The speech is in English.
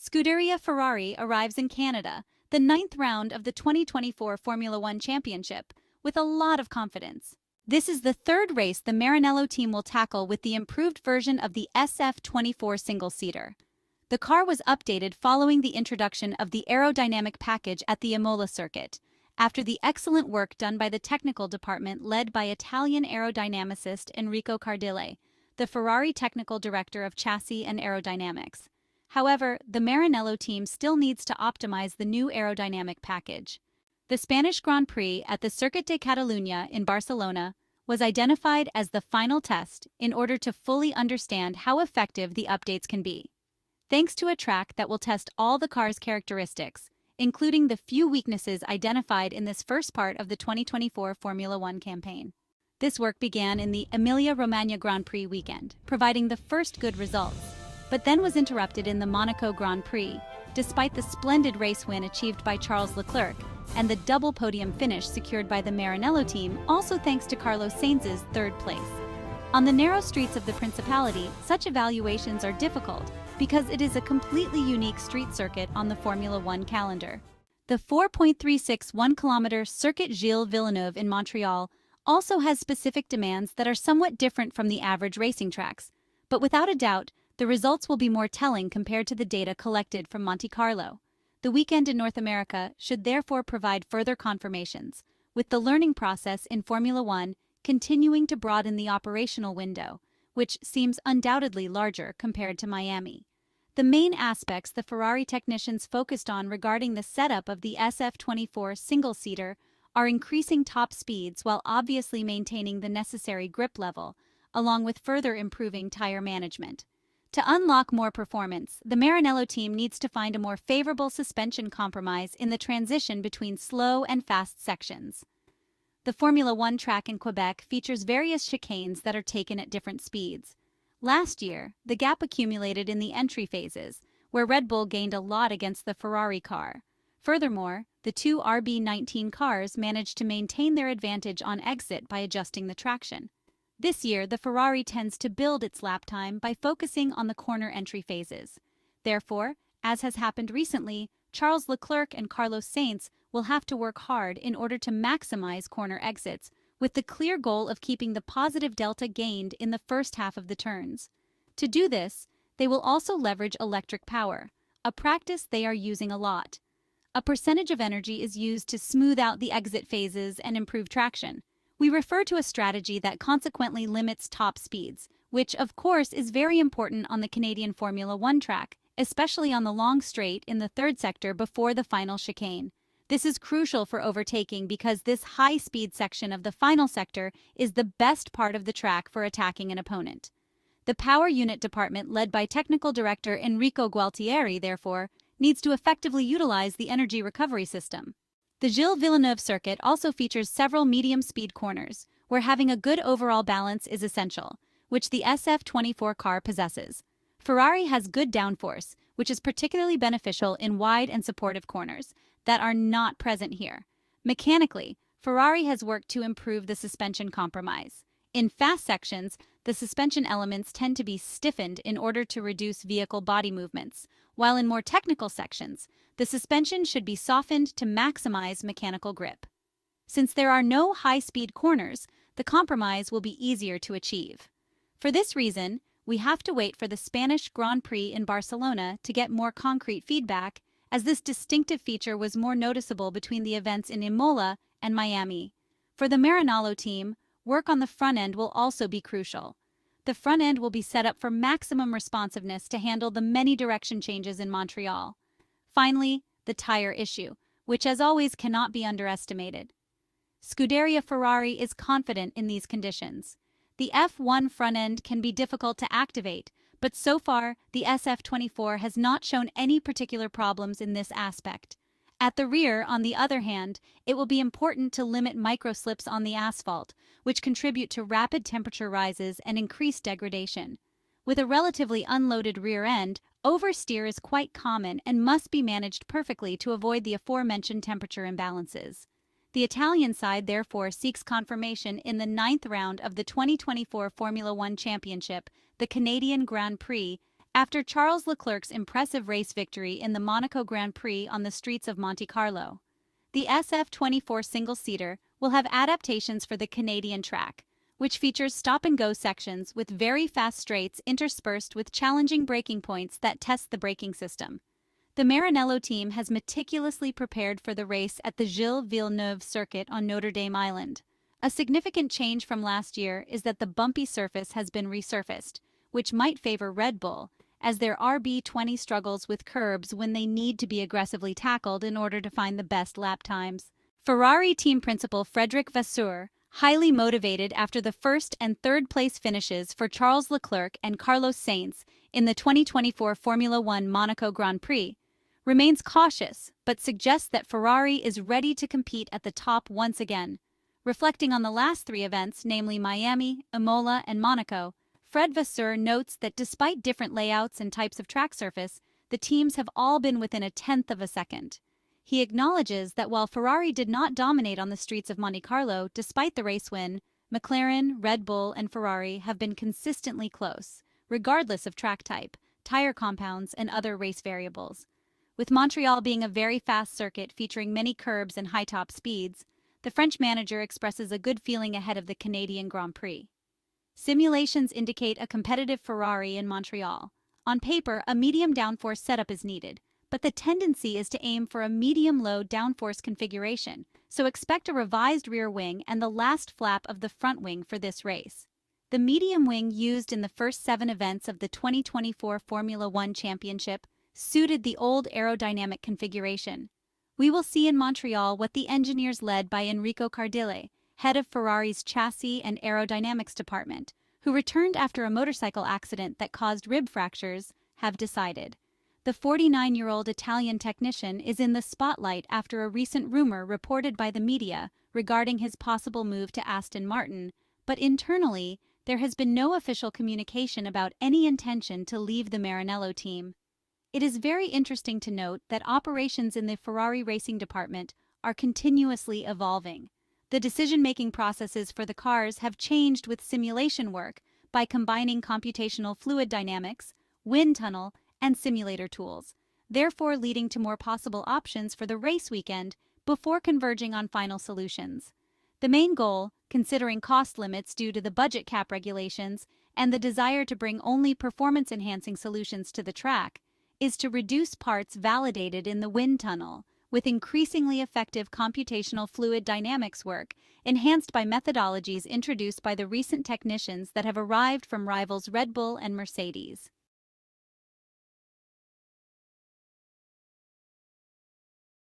Scuderia Ferrari arrives in Canada, the ninth round of the 2024 Formula One Championship, with a lot of confidence. This is the third race the Maranello team will tackle with the improved version of the SF24 single-seater. The car was updated following the introduction of the Aerodynamic package at the Imola circuit, after the excellent work done by the technical department led by Italian aerodynamicist Enrico Cardile, the Ferrari technical director of chassis and aerodynamics. However, the Maranello team still needs to optimize the new aerodynamic package. The Spanish Grand Prix at the Circuit de Catalunya in Barcelona was identified as the final test in order to fully understand how effective the updates can be. Thanks to a track that will test all the car's characteristics, including the few weaknesses identified in this first part of the 2024 Formula One campaign. This work began in the Emilia Romagna Grand Prix weekend, providing the first good results, but then was interrupted in the Monaco Grand Prix, despite the splendid race win achieved by Charles Leclerc and the double podium finish secured by the Maranello team, also thanks to Carlos Sainz's third place. On the narrow streets of the Principality, such evaluations are difficult because it is a completely unique street circuit on the Formula One calendar. The 4.361-kilometer Circuit Gilles Villeneuve in Montreal also has specific demands that are somewhat different from the average racing tracks, but without a doubt, the results will be more telling compared to the data collected from Monte Carlo. The weekend in North America should therefore provide further confirmations, with the learning process in Formula One continuing to broaden the operational window, which seems undoubtedly larger compared to Miami. The main aspects the Ferrari technicians focused on regarding the setup of the SF24 single-seater are increasing top speeds while obviously maintaining the necessary grip level, along with further improving tire management. To unlock more performance, the Maranello team needs to find a more favorable suspension compromise in the transition between slow and fast sections. The Formula One track in Quebec features various chicanes that are taken at different speeds. Last year, the gap accumulated in the entry phases, where Red Bull gained a lot against the Ferrari car. Furthermore, the two RB19 cars managed to maintain their advantage on exit by adjusting the traction. This year, the Ferrari tends to build its lap time by focusing on the corner entry phases. Therefore, as has happened recently, Charles Leclerc and Carlos Sainz will have to work hard in order to maximize corner exits, with the clear goal of keeping the positive delta gained in the first half of the turns. To do this, they will also leverage electric power, a practice they are using a lot. A percentage of energy is used to smooth out the exit phases and improve traction. We refer to a strategy that consequently limits top speeds, which of course is very important on the Canadian Formula One track, especially on the long straight in the third sector before the final chicane. This is crucial for overtaking because this high-speed section of the final sector is the best part of the track for attacking an opponent. The power unit department led by technical director Enrico Gualtieri, therefore, needs to effectively utilize the energy recovery system. The Gilles Villeneuve circuit also features several medium-speed corners, where having a good overall balance is essential, which the SF24 car possesses. Ferrari has good downforce, which is particularly beneficial in wide and supportive corners, that are not present here. Mechanically, Ferrari has worked to improve the suspension compromise. In fast sections, the suspension elements tend to be stiffened in order to reduce vehicle body movements, while in more technical sections, the suspension should be softened to maximize mechanical grip. Since there are no high-speed corners, the compromise will be easier to achieve. For this reason, we have to wait for the Spanish Grand Prix in Barcelona to get more concrete feedback, as this distinctive feature was more noticeable between the events in Imola and Miami. For the Maranello team, work on the front end will also be crucial. The front end will be set up for maximum responsiveness to handle the many direction changes in Montreal. Finally, the tire issue, which as always cannot be underestimated. Scuderia Ferrari is confident in these conditions. The F1 front end can be difficult to activate, but so far, the SF24 has not shown any particular problems in this aspect. At the rear, on the other hand, it will be important to limit microslips on the asphalt, which contribute to rapid temperature rises and increased degradation. With a relatively unloaded rear end, oversteer is quite common and must be managed perfectly to avoid the aforementioned temperature imbalances. The Italian side therefore seeks confirmation in the ninth round of the 2024 Formula One Championship, the Canadian Grand Prix, after Charles Leclerc's impressive race victory in the Monaco Grand Prix on the streets of Monte Carlo. The SF24 single-seater will have adaptations for the Canadian track, which features stop-and-go sections with very fast straights interspersed with challenging braking points that test the braking system. The Maranello team has meticulously prepared for the race at the Gilles Villeneuve circuit on Notre Dame Island. A significant change from last year is that the bumpy surface has been resurfaced, which might favor Red Bull, as their RB20 struggles with curbs when they need to be aggressively tackled in order to find the best lap times. Ferrari team principal Frédéric Vasseur, highly motivated after the first and third place finishes for Charles Leclerc and Carlos Sainz in the 2024 Formula One Monaco Grand Prix, remains cautious but suggests that Ferrari is ready to compete at the top once again. Reflecting on the last three events, namely Miami, Imola, and Monaco, Fred Vasseur notes that despite different layouts and types of track surface, the teams have all been within a tenth of a second. He acknowledges that while Ferrari did not dominate on the streets of Monte Carlo despite the race win, McLaren, Red Bull, and Ferrari have been consistently close, regardless of track type, tire compounds, and other race variables. With Montreal being a very fast circuit featuring many curbs and high top speeds, the French manager expresses a good feeling ahead of the Canadian Grand Prix. Simulations indicate a competitive Ferrari in Montreal. On paper, a medium downforce setup is needed, but the tendency is to aim for a medium-low downforce configuration, so expect a revised rear wing and the last flap of the front wing for this race. The medium wing used in the first 7 events of the 2024 Formula One Championship suited the old aerodynamic configuration. We will see in Montreal what the engineers led by Enrico Cardile, head of Ferrari's chassis and aerodynamics department, who returned after a motorcycle accident that caused rib fractures, have decided. The 49-year-old Italian technician is in the spotlight after a recent rumor reported by the media regarding his possible move to Aston Martin, but internally, there has been no official communication about any intention to leave the Maranello team. It is very interesting to note that operations in the Ferrari racing department are continuously evolving. The decision-making processes for the cars have changed with simulation work by combining computational fluid dynamics, wind tunnel, and simulator tools, therefore leading to more possible options for the race weekend before converging on final solutions. The main goal, considering cost limits due to the budget cap regulations and the desire to bring only performance-enhancing solutions to the track, is to reduce parts validated in the wind tunnel, with increasingly effective computational fluid dynamics work, enhanced by methodologies introduced by the recent technicians that have arrived from rivals Red Bull and Mercedes.